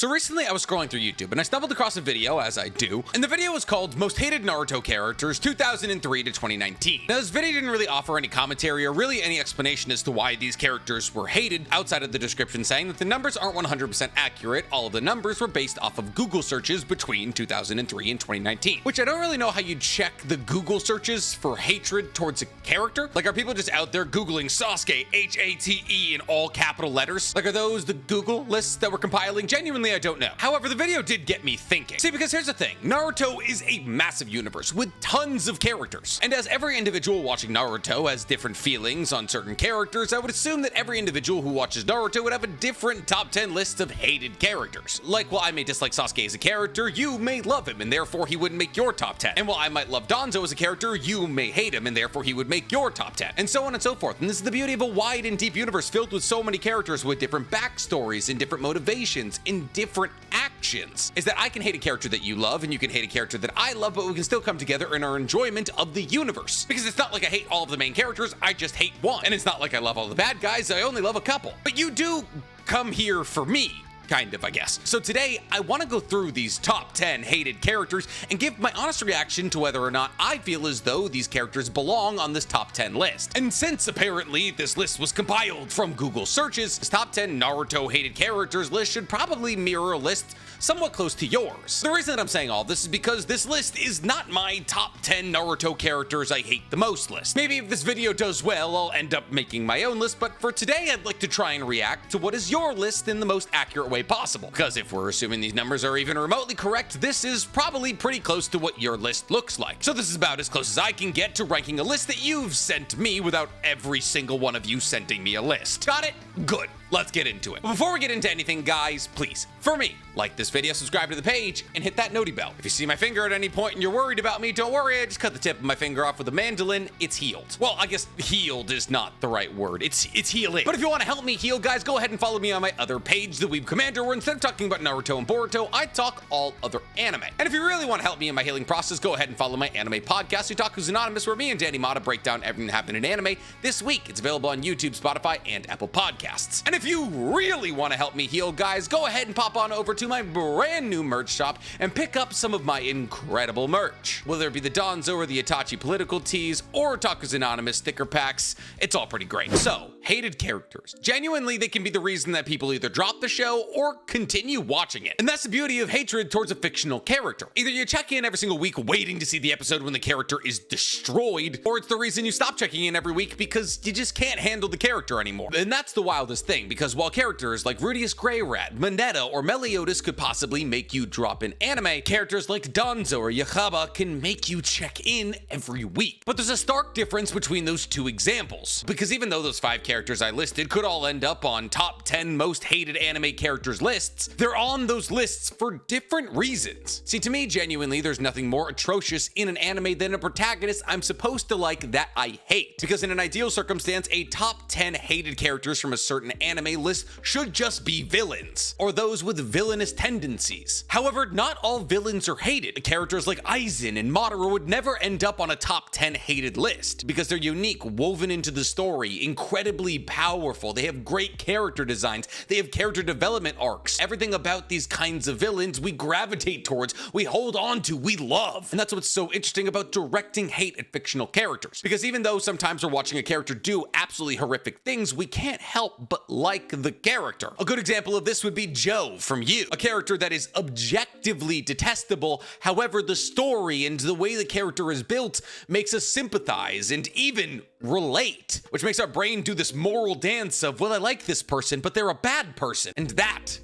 So recently I was scrolling through YouTube and I stumbled across a video, as I do, and the video was called Most Hated Naruto Characters 2003 to 2019. Now this video didn't really offer any commentary or really any explanation as to why these characters were hated outside of the description saying that the numbers aren't 100% accurate. All of the numbers were based off of Google searches between 2003 and 2019, which I don't really know how you check the Google searches for hatred towards a character. Like, are people just out there Googling Sasuke, H-A-T-E in all capital letters? Like, are those the Google lists that we're compiling? Genuinely, I don't know. However, the video did get me thinking. See, because here's the thing, Naruto is a massive universe with tons of characters. And as every individual watching Naruto has different feelings on certain characters, I would assume that every individual who watches Naruto would have a different top 10 list of hated characters. Like, while I may dislike Sasuke as a character, you may love him, and therefore he wouldn't make your top 10. And while I might love Danzo as a character, you may hate him, and therefore he would make your top 10. And so on and so forth. And this is the beauty of a wide and deep universe filled with so many characters with different backstories and different motivations in different actions, is that I can hate a character that you love and you can hate a character that I love, but we can still come together in our enjoyment of the universe. Because it's not like I hate all of the main characters, I just hate one. And it's not like I love all the bad guys, I only love a couple. But you do come here for me. Kind of, I guess. So today, I want to go through these top 10 hated characters and give my honest reaction to whether or not I feel as though these characters belong on this top 10 list. And since apparently this list was compiled from Google searches, this top 10 Naruto hated characters list should probably mirror a list somewhat close to yours. The reason that I'm saying all this is because this list is not my top 10 Naruto characters I hate the most list. Maybe if this video does well, I'll end up making my own list, but for today, I'd like to try and react to what is your list in the most accurate way possible. Because if we're assuming these numbers are even remotely correct, this is probably pretty close to what your list looks like. So this is about as close as I can get to ranking a list that you've sent me without every single one of you sending me a list. Got it? Good. Let's get into it. But before we get into anything, guys, please, for me, like this video, subscribe to the page, and hit that noti bell. If you see my finger at any point and you're worried about me, don't worry, I just cut the tip of my finger off with a mandolin. It's healed. Well, I guess healed is not the right word. It's healing. But if you want to help me heal, guys, go ahead and follow me on my other page, The Weeb Commander, where instead of talking about Naruto and Boruto, I talk all other anime. And if you really want to help me in my healing process, go ahead and follow my anime podcast, Otaku's Anonymous, where me and Danny Mata break down everything that happened in anime this week. It's available on YouTube, Spotify, and Apple Podcasts. And if you really want to help me heal, guys, go ahead and pop on over to my brand new merch shop and pick up some of my incredible merch. Whether it be the Danzo or the Itachi political tees or Otaku's Anonymous sticker packs, it's all pretty great. So, hated characters. Genuinely, they can be the reason that people either drop the show or continue watching it. And that's the beauty of hatred towards a fictional character. Either you check in every single week waiting to see the episode when the character is destroyed, or it's the reason you stop checking in every week because you just can't handle the character anymore. And that's the wildest thing, because while characters like Rudius Grey Rat, Mineta, or Meliodas could possibly make you drop in anime, characters like Danzo or Yahaba can make you check in every week. But there's a stark difference between those two examples, because even though those 5 characters I listed could all end up on top 10 most hated anime characters lists, they're on those lists for different reasons. See, to me, genuinely, there's nothing more atrocious in an anime than a protagonist I'm supposed to like that I hate. Because in an ideal circumstance, a top 10 hated characters from a certain anime list should just be villains, or those with villainous tendencies. However, not all villains are hated. Characters like Aizen and Madara would never end up on a top 10 hated list, because they're unique, woven into the story, incredibly powerful, they have great character designs, they have character development arcs. Everything about these kinds of villains we gravitate towards, we hold on to, we love. And that's what's so interesting about directing hate at fictional characters. Because even though sometimes we're watching a character do absolutely horrific things, we can't help but like the character. A good example of this would be Joe from You, a character that is objectively detestable. However, the story and the way the character is built makes us sympathize and even relate, which makes our brain do this moral dance of, well, I like this person, but they're a bad person. And that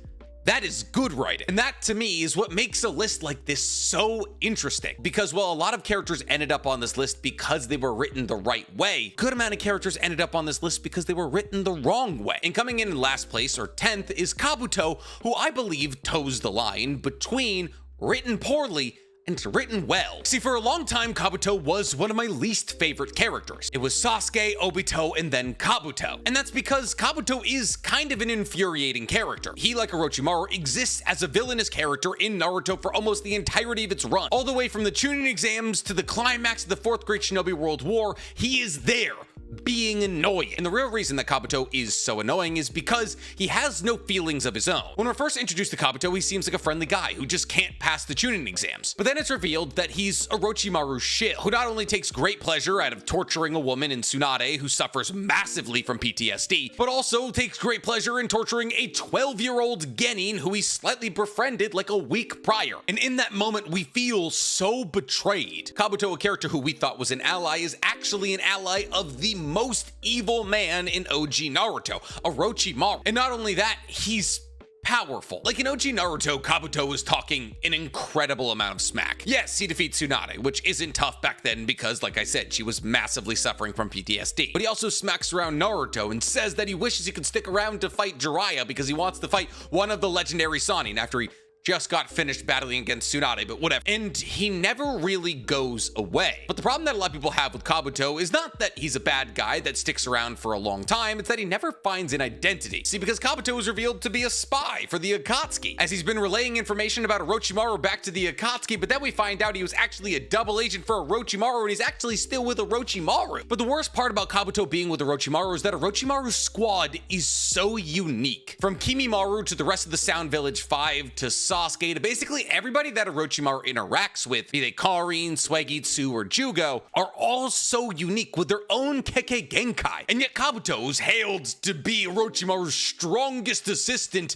is good writing. And that, to me, is what makes a list like this so interesting. Because while a lot of characters ended up on this list because they were written the right way, a good amount of characters ended up on this list because they were written the wrong way. And coming in last place, or 10th, is Kabuto, who I believe toes the line between written poorly and written well. See, for a long time, Kabuto was one of my least favorite characters. It was Sasuke, Obito, and then Kabuto. And that's because Kabuto is kind of an infuriating character. He, like Orochimaru, exists as a villainous character in Naruto for almost the entirety of its run. All the way from the Chunin exams to the climax of the Fourth Great Shinobi World War, he is there, being annoying. And the real reason that Kabuto is so annoying is because he has no feelings of his own. When we're first introduced to Kabuto, he seems like a friendly guy who just can't pass the Chunin exams. But then it's revealed that he's Orochimaru's shill, who not only takes great pleasure out of torturing a woman in Tsunade who suffers massively from PTSD, but also takes great pleasure in torturing a 12-year-old genin who he slightly befriended like a week prior. And in that moment, we feel so betrayed. Kabuto, a character who we thought was an ally, is actually an ally of the most evil man in OG Naruto, Orochimaru. And not only that, he's powerful. Like in OG Naruto, Kabuto was talking an incredible amount of smack. Yes, he defeats Tsunade, which isn't tough back then because, like I said, she was massively suffering from PTSD. But he also smacks around Naruto and says that he wishes he could stick around to fight Jiraiya because he wants to fight one of the legendary Sannin after he just got finished battling against Tsunade, but whatever. And he never really goes away. But the problem that a lot of people have with Kabuto is not that he's a bad guy that sticks around for a long time, it's that he never finds an identity. See, because Kabuto is revealed to be a spy for the Akatsuki, as he's been relaying information about Orochimaru back to the Akatsuki, but then we find out he was actually a double agent for Orochimaru, and he's actually still with Orochimaru. But the worst part about Kabuto being with Orochimaru is that Orochimaru's squad is so unique. From Kimimaru to the rest of the Sound Village 5 to Sasuke to basically everybody that Orochimaru interacts with, be they Karin, Suigetsu, or Jugo, are all so unique with their own Kekkei Genkai. And yet Kabuto, who's hailed to be Orochimaru's strongest assistant,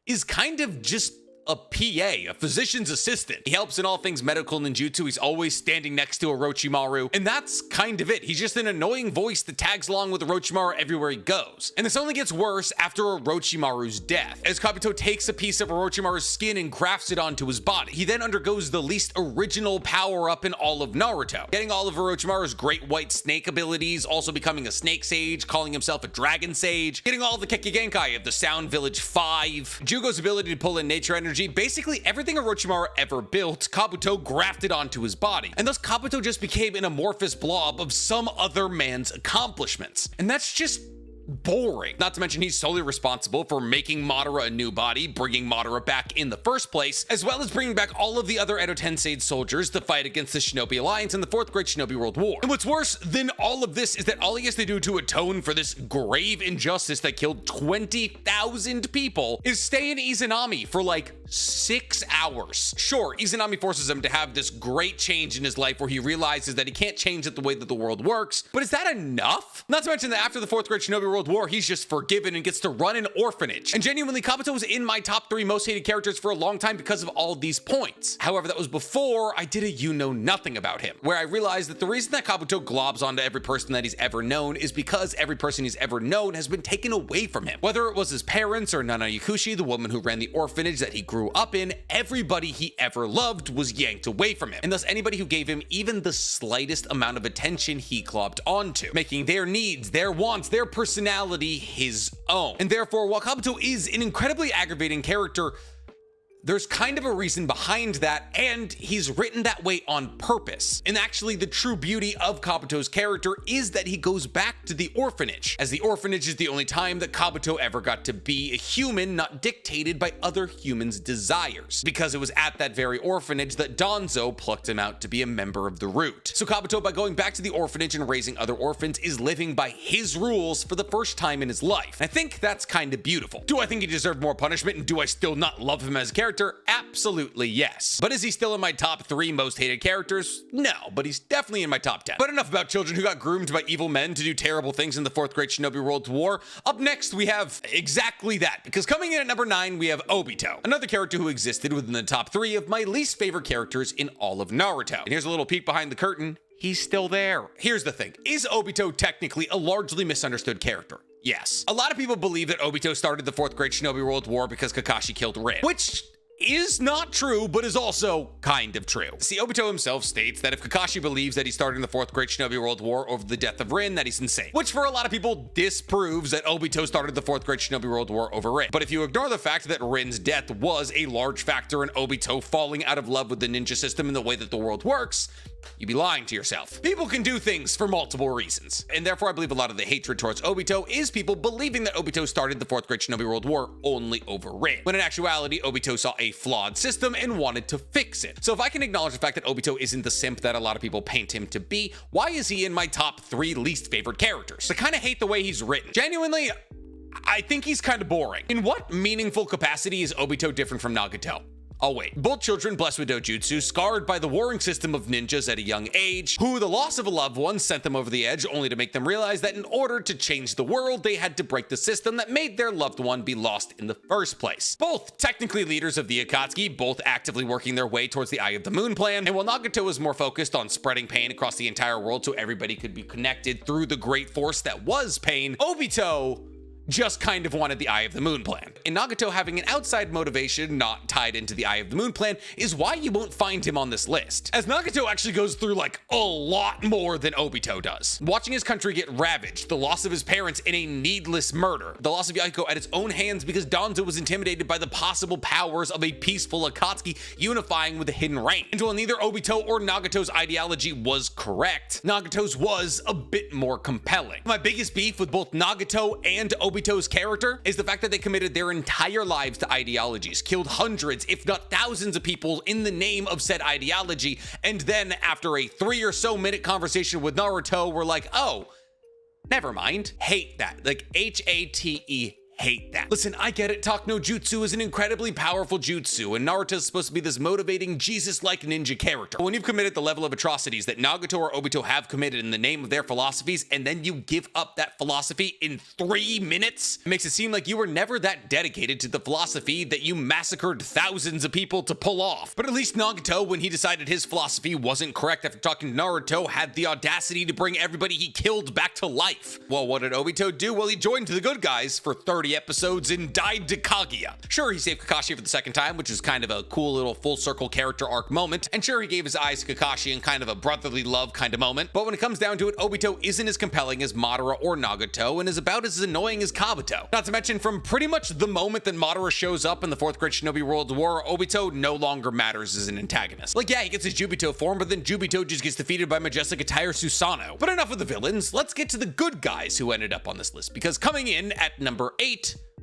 is kind of just a PA, a physician's assistant. He helps in all things medical ninjutsu. He's always standing next to Orochimaru, and that's kind of it. He's just an annoying voice that tags along with Orochimaru everywhere he goes. And this only gets worse after Orochimaru's death, as Kabuto takes a piece of Orochimaru's skin and grafts it onto his body. He then undergoes the least original power-up in all of Naruto, getting all of Orochimaru's great white snake abilities, also becoming a snake sage, calling himself a dragon sage, getting all the Kekkei Genkai of the Sound Village 5, Jugo's ability to pull in nature energy. Basically everything Orochimaru ever built, Kabuto grafted onto his body. And thus Kabuto just became an amorphous blob of some other man's accomplishments. And that's just boring. Not to mention he's solely responsible for making Madara a new body, bringing Madara back in the first place, as well as bringing back all of the other Edo Tensei's soldiers to fight against the Shinobi Alliance in the Fourth Great Shinobi World War. And what's worse than all of this is that all he has to do to atone for this grave injustice that killed 20,000 people is stay in Izanami for like 6 hours. Sure, Izanami forces him to have this great change in his life where he realizes that he can't change it the way that the world works, but is that enough? Not to mention that after the Fourth Great Shinobi World War, he's just forgiven and gets to run an orphanage. And genuinely, Kabuto was in my top 3 most hated characters for a long time because of all these points. However, that was before I did a you-know-nothing about him, where I realized that the reason that Kabuto globs onto every person that he's ever known is because every person he's ever known has been taken away from him. Whether it was his parents or Nana Yakushi, the woman who ran the orphanage that he grew up in, everybody he ever loved was yanked away from him. And thus anybody who gave him even the slightest amount of attention, he globbed onto, making their needs, their wants, their personality his own. And therefore, while Kabuto is an incredibly aggravating character, there's kind of a reason behind that, and he's written that way on purpose. And actually, the true beauty of Kabuto's character is that he goes back to the orphanage, as the orphanage is the only time that Kabuto ever got to be a human, not dictated by other humans' desires, because it was at that very orphanage that Danzo plucked him out to be a member of the Root. So Kabuto, by going back to the orphanage and raising other orphans, is living by his rules for the first time in his life. I think that's kind of beautiful. Do I think he deserved more punishment, and do I still not love him as a character? Absolutely yes. But is he still in my top 3 most hated characters? No, but he's definitely in my top 10. But enough about children who got groomed by evil men to do terrible things in the Fourth Great Shinobi World War. Up next, we have exactly that, because coming in at number 9, we have Obito, another character who existed within the top 3 of my least favorite characters in all of Naruto. And here's a little peek behind the curtain. He's still there. Here's the thing. Is Obito technically a largely misunderstood character? Yes. A lot of people believe that Obito started the Fourth Great Shinobi World War because Kakashi killed Rin, which is not true, but is also kind of true. See, Obito himself states that if Kakashi believes that he's starting the Fourth Great Shinobi World War over the death of Rin, that he's insane. Which for a lot of people disproves that Obito started the Fourth Great Shinobi World War over Rin. But if you ignore the fact that Rin's death was a large factor in Obito falling out of love with the ninja system and the way that the world works, you'd be lying to yourself. People can do things for multiple reasons, and therefore I believe a lot of the hatred towards Obito is people believing that Obito started the 4th Great Shinobi World War only over Rin, when in actuality Obito saw a flawed system and wanted to fix it. So if I can acknowledge the fact that Obito isn't the simp that a lot of people paint him to be, why is he in my top 3 least favorite characters? I kind of hate the way he's written. Genuinely, I think he's kind of boring. In what meaningful capacity is Obito different from Nagato? Oh wait, both children blessed with dojutsu, scarred by the warring system of ninjas at a young age, who the loss of a loved one sent them over the edge, only to make them realize that in order to change the world, they had to break the system that made their loved one be lost in the first place. Both technically leaders of the Akatsuki, both actively working their way towards the Eye of the Moon plan, and while Nagato was more focused on spreading pain across the entire world so everybody could be connected through the great force that was pain, Obito just kind of wanted the Eye of the Moon plan. And Nagato having an outside motivation not tied into the Eye of the Moon plan is why you won't find him on this list, as Nagato actually goes through like a lot more than Obito does. Watching his country get ravaged, the loss of his parents in a needless murder, the loss of Yahiko at its own hands because Danzo was intimidated by the possible powers of a peaceful Akatsuki unifying with the Hidden Rain. And while neither Obito or Nagato's ideology was correct, Nagato's was a bit more compelling. My biggest beef with both Nagato and Obito's character is the fact that they committed their entire lives to ideologies, killed hundreds, if not thousands of people in the name of said ideology, and then after a 3 or so minute conversation with Naruto, we're like, oh, never mind. Hate that. Like, H-A-T-E. Hate that. Listen, I get it. Talk no Jutsu is an incredibly powerful jutsu, and Naruto is supposed to be this motivating Jesus-like ninja character. But when you've committed the level of atrocities that Nagato or Obito have committed in the name of their philosophies, and then you give up that philosophy in 3 minutes, it makes it seem like you were never that dedicated to the philosophy that you massacred thousands of people to pull off. But at least Nagato, when he decided his philosophy wasn't correct after talking to Naruto, had the audacity to bring everybody he killed back to life. Well, what did Obito do? Well, he joined the good guys for 30 episodes and died to Kaguya. Sure, he saved Kakashi for the second time, which is kind of a cool little full circle character arc moment, and sure, he gave his eyes to Kakashi in kind of a brotherly love kind of moment, but when it comes down to it, Obito isn't as compelling as Madara or Nagato, and is about as annoying as Kabuto. Not to mention, from pretty much the moment that Madara shows up in the 4th Great Shinobi World War, Obito no longer matters as an antagonist. Like, yeah, he gets his Jubito form, but then Jubito just gets defeated by Majestic Attire Susanoo. But enough of the villains, let's get to the good guys who ended up on this list, because coming in at number 8,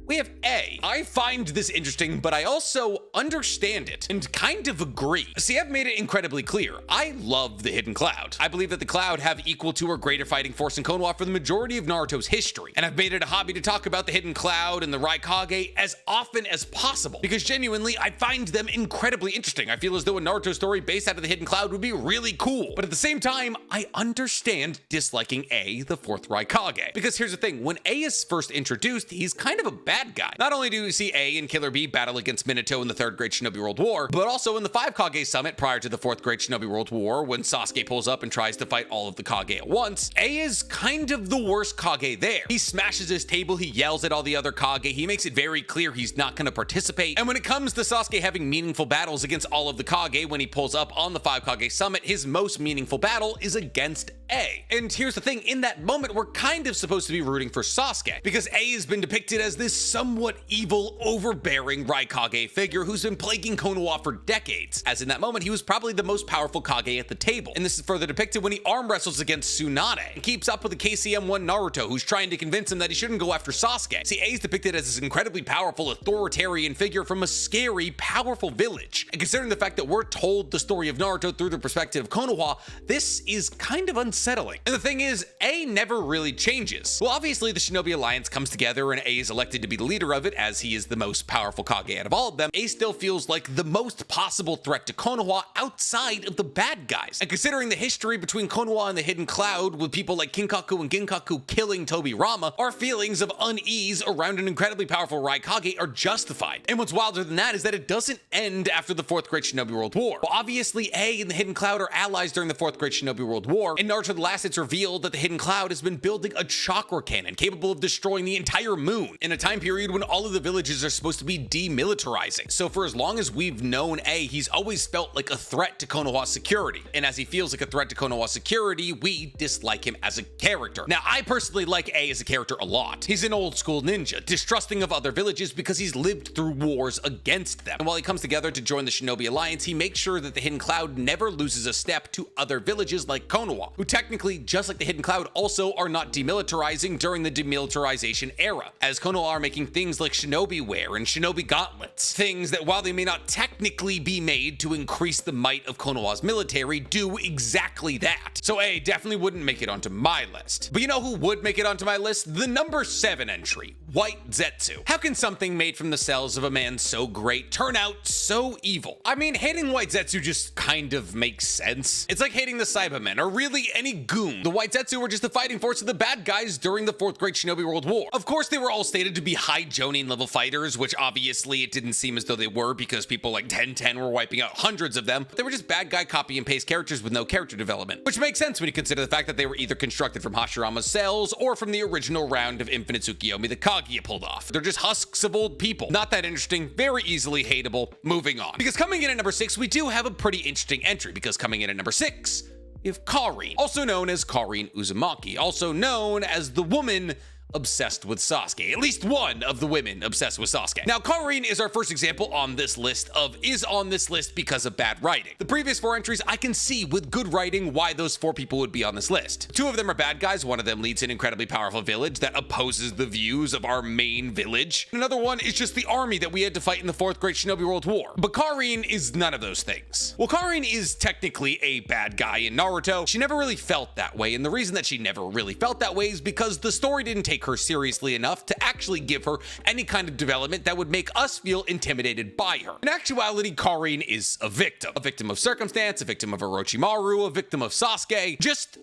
we have A. I find this interesting, but I also understand it and kind of agree. See, I've made it incredibly clear. I love the Hidden Cloud. I believe that the Cloud have equal to or greater fighting force in Konoha for the majority of Naruto's history. And I've made it a hobby to talk about the Hidden Cloud and the Raikage as often as possible, because genuinely, I find them incredibly interesting. I feel as though a Naruto story based out of the Hidden Cloud would be really cool. But at the same time, I understand disliking A, the 4th Raikage. Because here's the thing, when A is first introduced, he's kind of a bad guy. Not only do we see A and Killer B battle against Minato in the 3rd Great Shinobi World War, but also in the 5 Kage Summit prior to the 4th Great Shinobi World War, when Sasuke pulls up and tries to fight all of the Kage at once, A is kind of the worst Kage there. He smashes his table, he yells at all the other Kage, he makes it very clear he's not going to participate, and when it comes to Sasuke having meaningful battles against all of the Kage when he pulls up on the 5 Kage Summit, his most meaningful battle is against A. And here's the thing, in that moment, we're kind of supposed to be rooting for Sasuke, because A has been depicted as this somewhat evil, overbearing Raikage figure who's been plaguing Konoha for decades, as in that moment he was probably the most powerful Kage at the table. And this is further depicted when he arm wrestles against Tsunade and keeps up with the KCM-1 Naruto, who's trying to convince him that he shouldn't go after Sasuke. See, A is depicted as this incredibly powerful, authoritarian figure from a scary, powerful village. And considering the fact that we're told the story of Naruto through the perspective of Konoha, this is kind of unsettling. And the thing is, A never really changes. Well, obviously the Shinobi Alliance comes together and A is elected to be the leader of it, as he is the most powerful Kage out of all of them. A still feels like the most possible threat to Konoha outside of the bad guys. And considering the history between Konoha and the Hidden Cloud, with people like Kinkaku and Ginkaku killing Tobirama, our feelings of unease around an incredibly powerful Raikage are justified. And what's wilder than that is that it doesn't end after the 4th Great Shinobi World War. Well, obviously A and the Hidden Cloud are allies during the 4th Great Shinobi World War. In Naruto the Last, it's revealed that the Hidden Cloud has been building a chakra cannon capable of destroying the entire moon in a time period when all of the villages are supposed to be demilitarizing. So for as long as we've known A, he's always felt like a threat to Konoha's security. And as he feels like a threat to Konoha's security, we dislike him as a character. Now, I personally like A as a character a lot. He's an old school ninja, distrusting of other villages because he's lived through wars against them. And while he comes together to join the Shinobi Alliance, he makes sure that the Hidden Cloud never loses a step to other villages like Konoha, who technically, just like the Hidden Cloud, also are not demilitarizing during the demilitarization era, as Konoha are making things like shinobi wear and shinobi gauntlets, things that, while they may not technically be made to increase the might of Konoha's military, do exactly that. So A definitely wouldn't make it onto my list. But you know who would make it onto my list? The number 7 entry, White Zetsu. How can something made from the cells of a man so great turn out so evil? I mean, hating White Zetsu just kind of makes sense. It's like hating the Cybermen, or really any goon. The White Zetsu were just the fighting force of the bad guys during the 4th Great Shinobi World War. Of course, they were all stated to be high Jonin level fighters, which obviously it didn't seem as though they were, because people like 1010 were wiping out hundreds of them. They were just bad guy copy and paste characters with no character development, which makes sense when you consider the fact that they were either constructed from Hashirama's cells or from the original round of Infinite Tsukiyomi that Kaguya pulled off. They're just husks of old people. Not that interesting, very easily hateable. Moving on. Because coming in at number 6, we do have a pretty interesting entry, because coming in at number 6, we have Karin, also known as Karin Uzumaki, also known as the woman obsessed with Sasuke. At least one of the women obsessed with Sasuke. Now, Karin is our first example on this list of is on this list because of bad writing. The previous 4 entries, I can see with good writing why those 4 people would be on this list. 2 of them are bad guys. One of them leads an incredibly powerful village that opposes the views of our main village. Another one is just the army that we had to fight in the 4th Great Shinobi World War. But Karin is none of those things. Well, Karin is technically a bad guy in Naruto. She never really felt that way, and the reason that she never really felt that way is because the story didn't take her seriously enough to actually give her any kind of development that would make us feel intimidated by her. In actuality, Karin is a victim of circumstance, a victim of Orochimaru, a victim of Sasuke, just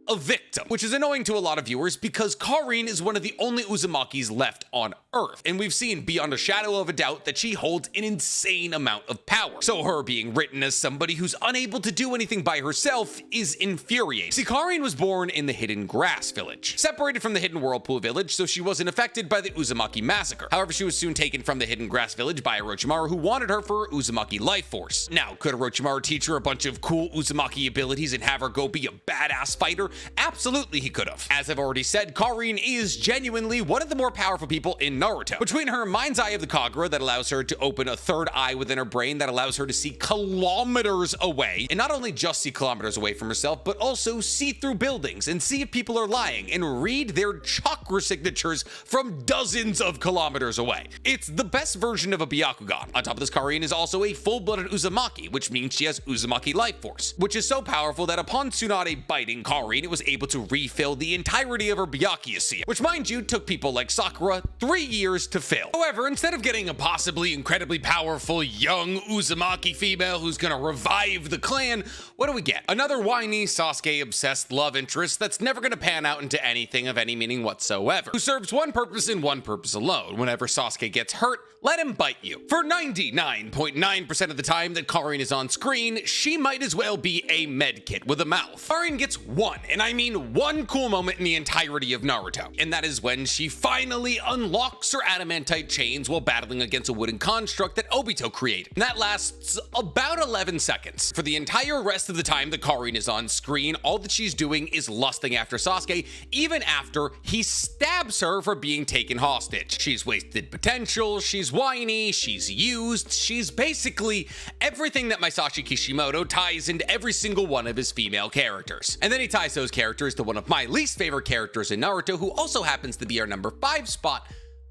a victim, which is annoying to a lot of viewers because Karin is one of the only Uzumakis left on Earth, and we've seen beyond a shadow of a doubt that she holds an insane amount of power. So her being written as somebody who's unable to do anything by herself is infuriating. See, Karin was born in the Hidden Grass Village, separated from the Hidden Whirlpool Village, so she wasn't affected by the Uzumaki massacre. However, she was soon taken from the Hidden Grass Village by Orochimaru, who wanted her for her Uzumaki life force. Now, could Orochimaru teach her a bunch of cool Uzumaki abilities and have her go be a badass fighter? Absolutely he could have. As I've already said, Karin is genuinely one of the more powerful people in Naruto. Between her mind's eye of the Kagura that allows her to open a 3rd eye within her brain that allows her to see kilometers away, and not only just see kilometers away from herself, but also see through buildings and see if people are lying and read their chakra signatures from dozens of kilometers away. It's the best version of a Byakugan. On top of this, Karin is also a full-blooded Uzumaki, which means she has Uzumaki life force, which is so powerful that upon Tsunade biting Karin, it was able to refill the entirety of her Byakuya, which, mind you, took people like Sakura 3 years to fill. However, instead of getting a possibly incredibly powerful young Uzumaki female who's gonna revive the clan, what do we get? Another whiny Sasuke-obsessed love interest that's never gonna pan out into anything of any meaning whatsoever, who serves one purpose and one purpose alone. Whenever Sasuke gets hurt, let him bite you. For 99.9% of the time that Karin is on screen, she might as well be a medkit with a mouth. Karin gets one, and I mean one cool moment in the entirety of Naruto, and that is when she finally unlocks her adamantite chains while battling against a wooden construct that Obito created. And that lasts about 11 seconds. For the entire rest of the time that Karin is on screen, all that she's doing is lusting after Sasuke, even after he stabs her for being taken hostage. She's wasted potential, she's whiny, she's used, she's basically everything that Masashi Kishimoto ties into every single one of his female characters. And then he ties those characters to one of my least favorite characters in Naruto, who also happens to be our number 5 spot,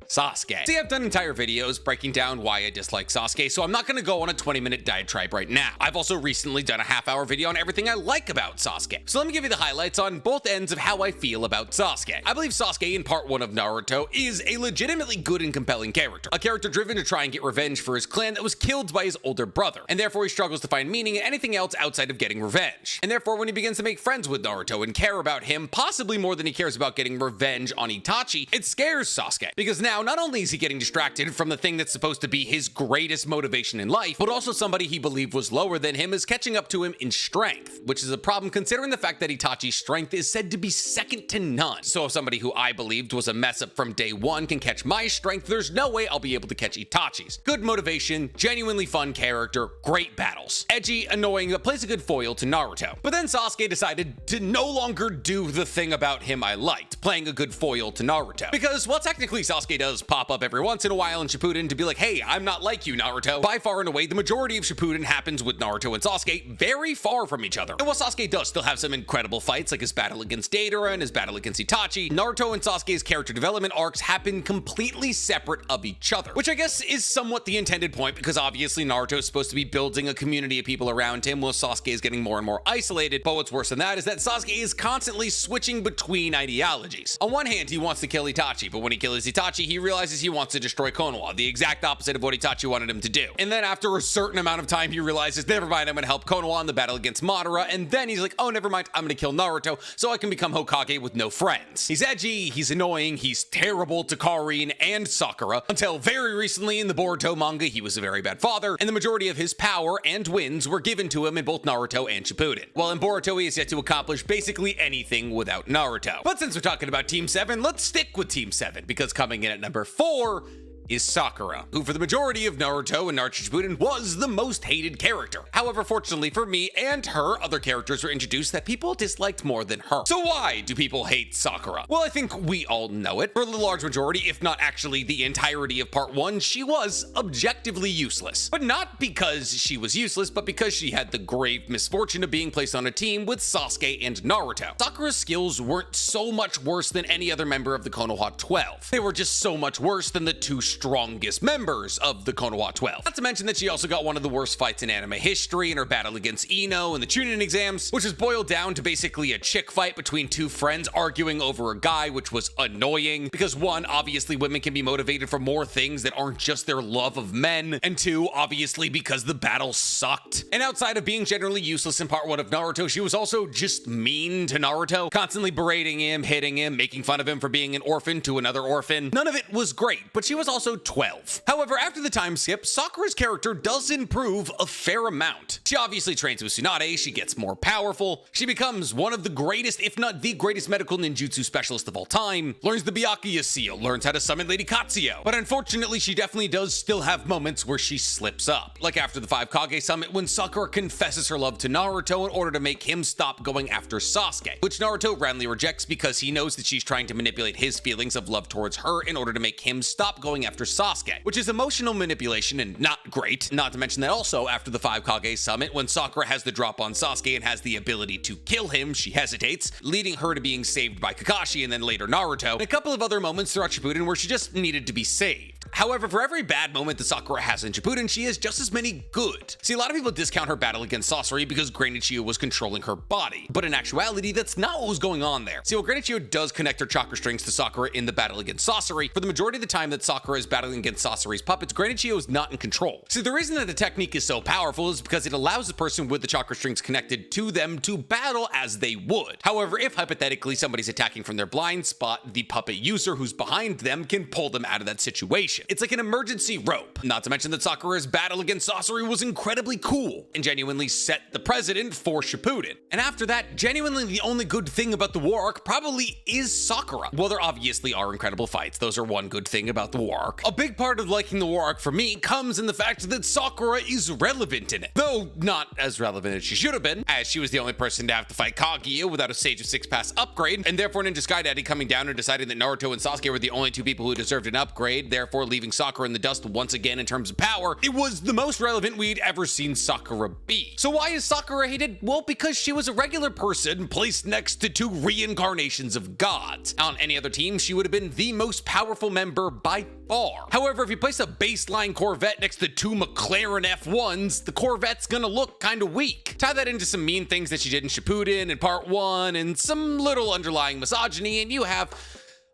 Sasuke. See, I've done entire videos breaking down why I dislike Sasuke, so I'm not going to go on a 20-minute diatribe right now. I've also recently done a half-hour video on everything I like about Sasuke. So let me give you the highlights on both ends of how I feel about Sasuke. I believe Sasuke in part 1 of Naruto is a legitimately good and compelling character. A character driven to try and get revenge for his clan that was killed by his older brother, and therefore he struggles to find meaning in anything else outside of getting revenge. And therefore when he begins to make friends with Naruto and care about him, possibly more than he cares about getting revenge on Itachi, it scares Sasuke, because now now, not only is he getting distracted from the thing that's supposed to be his greatest motivation in life, but also somebody he believed was lower than him is catching up to him in strength, which is a problem considering the fact that Itachi's strength is said to be second to none. So if somebody who I believed was a mess up from day one can catch my strength, there's no way I'll be able to catch Itachi's. Good motivation, genuinely fun character, great battles. Edgy, annoying, but plays a good foil to Naruto. But then Sasuke decided to no longer do the thing about him I liked, playing a good foil to Naruto. Because while technically Sasuke does pop up every once in a while in Shippuden to be like, hey, I'm not like you, Naruto, by far and away, the majority of Shippuden happens with Naruto and Sasuke very far from each other. And while Sasuke does still have some incredible fights, like his battle against Deidara and his battle against Itachi, Naruto and Sasuke's character development arcs happen completely separate of each other, which I guess is somewhat the intended point, because obviously Naruto is supposed to be building a community of people around him while Sasuke is getting more and more isolated. But what's worse than that is that Sasuke is constantly switching between ideologies. On one hand, he wants to kill Itachi, but when he kills Itachi, he realizes he wants to destroy Konoha, the exact opposite of what Itachi wanted him to do. And then after a certain amount of time, he realizes, never mind, I'm gonna help Konoha in the battle against Madara, and then he's like, oh, never mind, I'm gonna kill Naruto so I can become Hokage with no friends. He's edgy, he's annoying, he's terrible to Karin and Sakura, until very recently in the Boruto manga, he was a very bad father, and the majority of his power and wins were given to him in both Naruto and Shippuden. While in Boruto, he has yet to accomplish basically anything without Naruto. But since we're talking about Team 7, let's stick with Team 7, because coming in at number 4 is Sakura, who for the majority of Naruto and Naruto Shippuden was the most hated character. However, fortunately for me and her, other characters were introduced that people disliked more than her. So why do people hate Sakura? Well, I think we all know it. For the large majority, if not actually the entirety of part 1, she was objectively useless. But not because she was useless, but because she had the grave misfortune of being placed on a team with Sasuke and Naruto. Sakura's skills weren't so much worse than any other member of the Konoha 12. They were just so much worse than the two strongest members of the Konoha 12. Not to mention that she also got one of the worst fights in anime history in her battle against Ino in the Chunin exams, which was boiled down to basically a chick fight between two friends arguing over a guy, which was annoying because one, obviously women can be motivated for more things that aren't just their love of men, and two, obviously because the battle sucked. And outside of being generally useless in part 1 of Naruto, she was also just mean to Naruto, constantly berating him, hitting him, making fun of him for being an orphan to another orphan. None of it was great, but she was also 12. However, after the time skip, Sakura's character does improve a fair amount. She obviously trains with Tsunade, she gets more powerful, she becomes one of the greatest, if not the greatest medical ninjutsu specialist of all time, learns the Byakuya seal, learns how to summon Lady Katsuyo. But unfortunately, she definitely does still have moments where she slips up. Like after the 5 Kage summit when Sakura confesses her love to Naruto in order to make him stop going after Sasuke, which Naruto roundly rejects because he knows that she's trying to manipulate his feelings of love towards her in order to make him stop going after Sasuke, which is emotional manipulation and not great. Not to mention that also after the 5 Kage summit, when Sakura has the drop on Sasuke and has the ability to kill him, she hesitates, leading her to being saved by Kakashi and then later Naruto, and a couple of other moments throughout Shippuden where she just needed to be saved. However, for every bad moment that Sakura has in Shippuden, she has just as many good. See, a lot of people discount her battle against Sasori because Greinichio was controlling her body, but in actuality, that's not what was going on there. See, while Greinichio does connect her chakra strings to Sakura in the battle against Sasori, for the majority of the time that Sakura is battling against Sasori's puppets, Greinichio is not in control. See, the reason that the technique is so powerful is because it allows the person with the chakra strings connected to them to battle as they would. However, if hypothetically somebody's attacking from their blind spot, the puppet user who's behind them can pull them out of that situation. It's like an emergency rope. Not to mention that Sakura's battle against Sasori was incredibly cool and genuinely set the precedent for Shippuden. And after that, genuinely the only good thing about the war arc probably is Sakura. Well, there obviously are incredible fights. Those are one good thing about the war arc. A big part of liking the war arc for me comes in the fact that Sakura is relevant in it. Though not as relevant as she should have been, as she was the only person to have to fight Kaguya without a Sage of 6 Pass upgrade, and therefore Ninja Sky Daddy coming down and deciding that Naruto and Sasuke were the only two people who deserved an upgrade, therefore leaving Sakura in the dust once again in terms of power. It was the most relevant we'd ever seen Sakura be. So why is Sakura hated? Well, because she was a regular person placed next to 2 reincarnations of gods. On any other team, she would have been the most powerful member by far. However, if you place a baseline Corvette next to 2 McLaren F1s, the Corvette's gonna look kinda weak. Tie that into some mean things that she did in Shippuden in part 1 and some little underlying misogyny, and you have,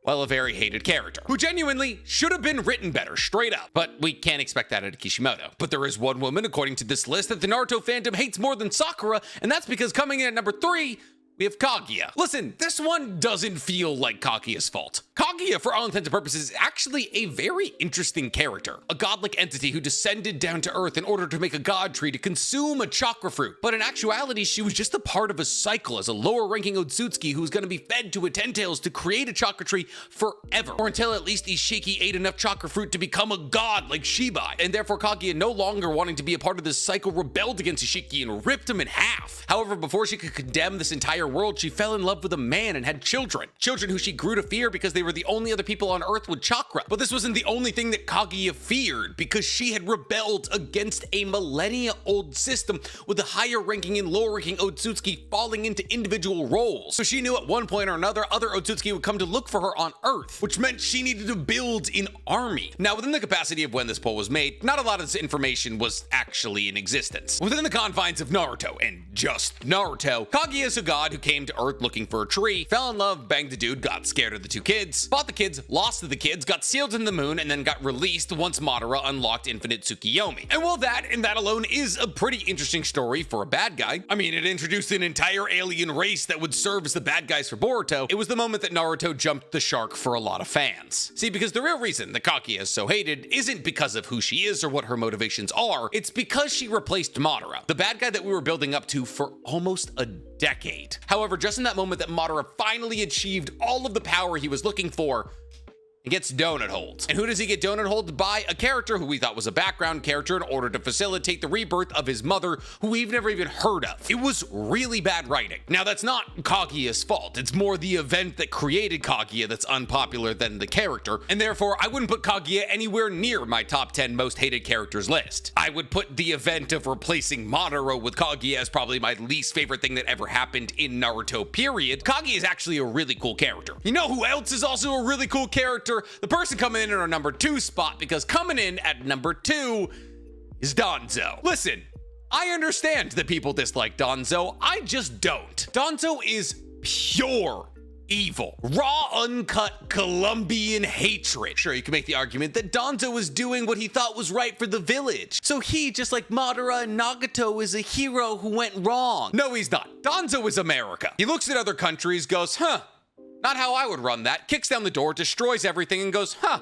well, a very hated character, who genuinely should have been written better, straight up. But we can't expect that out of Kishimoto. But there is one woman, according to this list, that the Naruto fandom hates more than Sakura, and that's because coming in at number 3, we have Kaguya. Listen, this one doesn't feel like Kaguya's fault. Kaguya Kaguya, for all intents and purposes, is actually a very interesting character. A godlike entity who descended down to Earth in order to make a god tree to consume a chakra fruit. But in actuality, she was just a part of a cycle as a lower-ranking Otsutsuki who was going to be fed to a Ten-Tails to create a chakra tree forever. Or until at least Ishiki ate enough chakra fruit to become a god like Shibai. And therefore, Kaguya, no longer wanting to be a part of this cycle, rebelled against Ishiki and ripped him in half. However, before she could condemn this entire world, she fell in love with a man and had children. Children who she grew to fear because they were the only other people on Earth with chakra. But this wasn't the only thing that Kaguya feared, because she had rebelled against a millennia-old system with the higher-ranking and lower-ranking Otsutsuki falling into individual roles. So she knew at one point or another, other Otsutsuki would come to look for her on Earth, which meant she needed to build an army. Now, within the capacity of when this poll was made, not a lot of this information was actually in existence. Within the confines of Naruto, and just Naruto, Kaguya is a god who came to Earth looking for a tree, fell in love, banged a dude, got scared of the two kids, fought the kids, lost to the kids, got sealed in the moon, and then got released once Madara unlocked Infinite Tsukiyomi. And while that and that alone is a pretty interesting story for a bad guy, I mean, it introduced an entire alien race that would serve as the bad guys for Boruto, it was the moment that Naruto jumped the shark for a lot of fans. See, because the real reason that Kaguya is so hated isn't because of who she is or what her motivations are, it's because she replaced Madara, the bad guy that we were building up to for almost a decade. However, just in that moment that Madara finally achieved all of the power he was looking for, he gets donut holed. And who does he get donut holed by? A character who we thought was a background character in order to facilitate the rebirth of his mother, who we've never even heard of. It was really bad writing. Now, that's not Kaguya's fault. It's more the event that created Kaguya that's unpopular than the character, and therefore I wouldn't put Kaguya anywhere near my top 10 most hated characters list. I would put the event of replacing Madara with Kaguya as probably my least favorite thing that ever happened in Naruto, period. Kaguya is actually a really cool character. You know who else is also a really cool character? The person coming in our number 2 spot, because coming in at number 2 is Danzo. Listen, I understand that people dislike Danzo. I just don't. Danzo is pure evil. Raw, uncut Colombian hatred. Sure, you can make the argument that Danzo was doing what he thought was right for the village. So he, just like Madara and Nagato, is a hero who went wrong. No, he's not. Danzo is America. He looks at other countries, goes, huh, not how I would run that, kicks down the door, destroys everything, and goes, huh,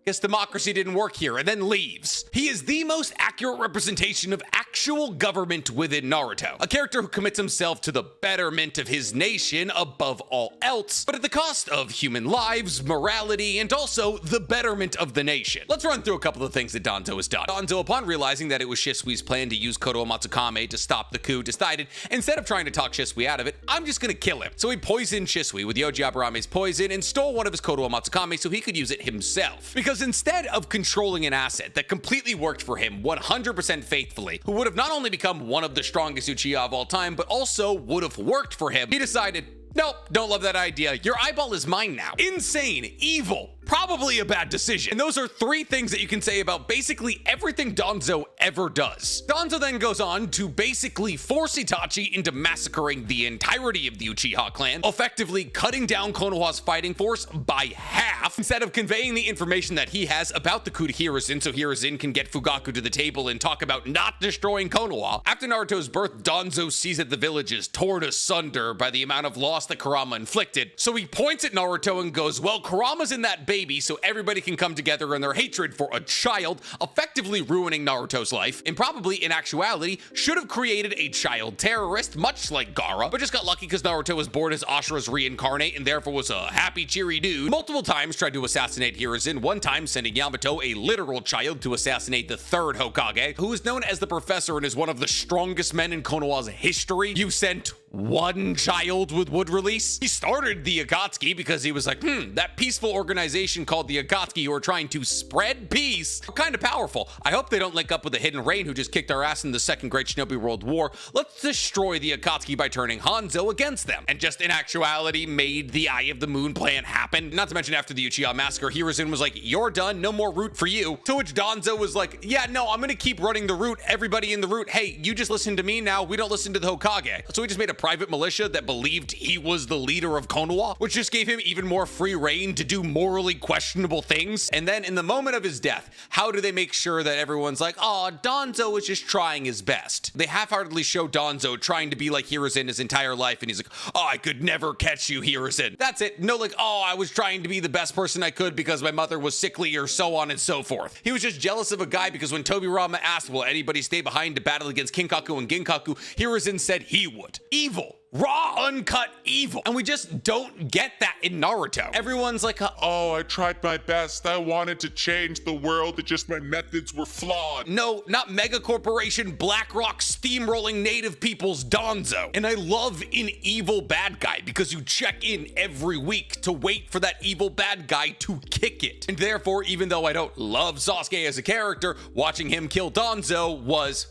guess democracy didn't work here, and then leaves. He is the most accurate representation of actual government within Naruto. A character who commits himself to the betterment of his nation above all else, but at the cost of human lives, morality, and also the betterment of the nation. Let's run through a couple of things that Danzo has done. Danzo, upon realizing that it was Shisui's plan to use Koto Matsukame to stop the coup, decided, instead of trying to talk Shisui out of it, I'm just gonna kill him. So he poisoned Shisui with Yoji Abarame's poison and stole one of his Koto Matsukame so he could use it himself. Because instead of controlling an asset that completely worked for him 100% faithfully, who would have not only become one of the strongest Uchiha of all time, but also would have worked for him, he decided, nope, don't love that idea. Your eyeball is mine now. Insane, evil, probably a bad decision. And those are 3 things that you can say about basically everything Danzo ever does. Danzo then goes on to basically force Itachi into massacring the entirety of the Uchiha clan, effectively cutting down Konoha's fighting force by half, instead of conveying the information that he has about the coup to Hiruzen so Hiruzen can get Fugaku to the table and talk about not destroying Konoha. After Naruto's birth, Danzo sees that the village is torn asunder by the amount of loss that Kurama inflicted. So he points at Naruto and goes, well, Kurama's in that baby, so everybody can come together in their hatred for a child, effectively ruining Naruto's life, and probably in actuality should have created a child terrorist, much like Gaara, but just got lucky because Naruto was born as Ashura's reincarnate and therefore was a happy, cheery dude. Multiple times tried to assassinate Hiruzen, one time sending Yamato, a literal child, to assassinate the 3rd Hokage, who is known as the Professor and is one of the strongest men in Konoha's history. You sent one child with wood release? He started the Akatsuki because he was like, that peaceful organization called the Akatsuki who are trying to spread peace are kind of powerful. I hope they don't link up with the Hidden Rain who just kicked our ass in the Second Great Shinobi World War. Let's destroy the Akatsuki by turning Hanzo against them. And just in actuality made the Eye of the Moon plan happen. Not to mention after the Uchiha massacre, Hiruzen was like, you're done, no more route for you. To which Danzo was like, yeah, no, I'm gonna keep running the route. Everybody in the route, hey, you just listen to me now, we don't listen to the Hokage. So he just made a private militia that believed he was the leader of Konoha, which just gave him even more free reign to do morally questionable things. And then in the moment of his death, how do they make sure that everyone's like, oh, Danzo was just trying his best? They half-heartedly show Danzo trying to be like Hiruzen his entire life, and he's like, oh, I could never catch you, Hiruzen. That's it. No, like, oh, I was trying to be the best person I could because my mother was sickly, or so on and so forth. He was just jealous of a guy because when Tobirama asked, will anybody stay behind to battle against Kinkaku and Ginkaku, Hiruzen said he would. Evil. Raw, uncut evil. And we just don't get that in Naruto. Everyone's like, oh, I tried my best. I wanted to change the world. It's just my methods were flawed. No, not mega corporation BlackRock steamrolling native people's Danzo. And I love an evil bad guy because you check in every week to wait for that evil bad guy to kick it. And therefore, even though I don't love Sasuke as a character, watching him kill Danzo was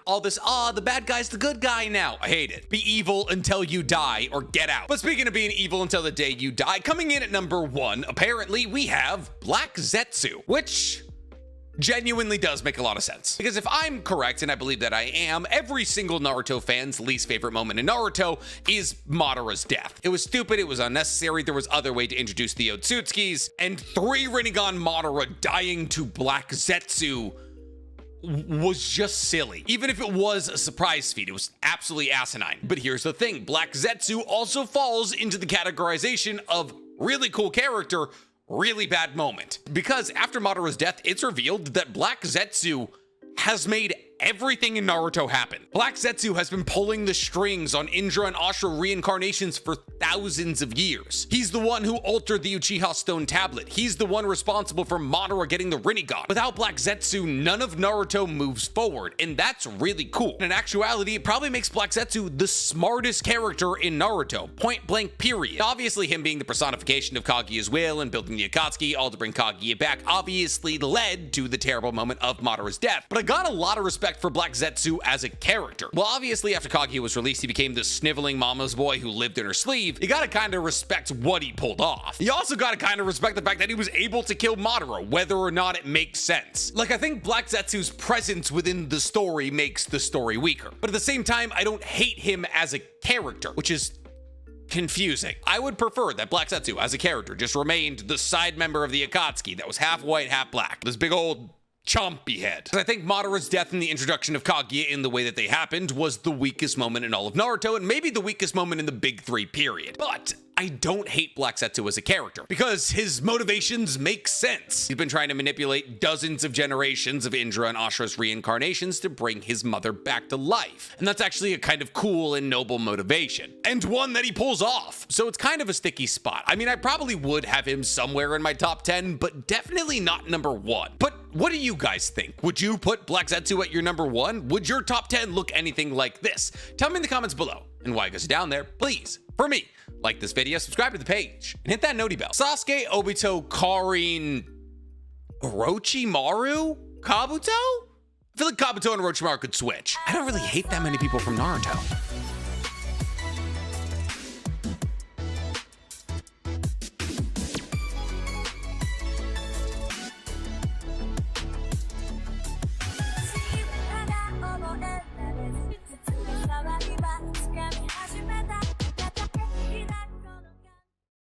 all this, the bad guy's the good guy now. I hate it. Be evil until you die or get out. But speaking of being evil until the day you die, coming in at number 1, apparently we have Black Zetsu, which genuinely does make a lot of sense. Because if I'm correct, and I believe that I am, every single Naruto fan's least favorite moment in Naruto is Madara's death. It was stupid, it was unnecessary, there was other way to introduce the Otsutskis, and 3 Rinnegan Madara dying to Black Zetsu was just silly. Even if it was a surprise feat, it was absolutely asinine. But here's the thing, Black Zetsu also falls into the categorization of really cool character, really bad moment. Because after Madara's death, it's revealed that Black Zetsu has made everything in Naruto happen. Black Zetsu has been pulling the strings on Indra and Ashura reincarnations for thousands of years. He's the one who altered the Uchiha Stone Tablet. He's the one responsible for Madara getting the Rinnegan. Without Black Zetsu, none of Naruto moves forward, and that's really cool. In actuality, it probably makes Black Zetsu the smartest character in Naruto, point blank period. Obviously, him being the personification of Kaguya's will and building the Akatsuki, all to bring Kaguya back, obviously led to the terrible moment of Madara's death. But I got a lot of respect for Black Zetsu as a character. Well, obviously after Kaguya was released, he became the sniveling mama's boy who lived in her sleeve. You gotta kind of respect what he pulled off. You also gotta kind of respect the fact that he was able to kill Madara, whether or not it makes sense. Like, I think Black Zetsu's presence within the story makes the story weaker. But at the same time, I don't hate him as a character, which is confusing. I would prefer that Black Zetsu as a character just remained the side member of the Akatsuki that was half white, half black. This big old chompy head. I think Madara's death and the introduction of Kaguya in the way that they happened was the weakest moment in all of Naruto, and maybe the weakest moment in the Big 3 period. But I don't hate Black Zetsu as a character because his motivations make sense. He's been trying to manipulate dozens of generations of Indra and Ashura's reincarnations to bring his mother back to life. And that's actually a kind of cool and noble motivation, and one that he pulls off. So it's kind of a sticky spot. I mean, I probably would have him somewhere in my top 10, but definitely not number 1. But what do you guys think? Would you put Black Zetsu at your number 1? Would your top 10 look anything like this? Tell me in the comments below. And while you guys are down there, please, for me, like this video, subscribe to the page, and hit that noti bell. Sasuke, Obito, Karin, Orochimaru? Kabuto? I feel like Kabuto and Orochimaru could switch. I don't really hate that many people from Naruto.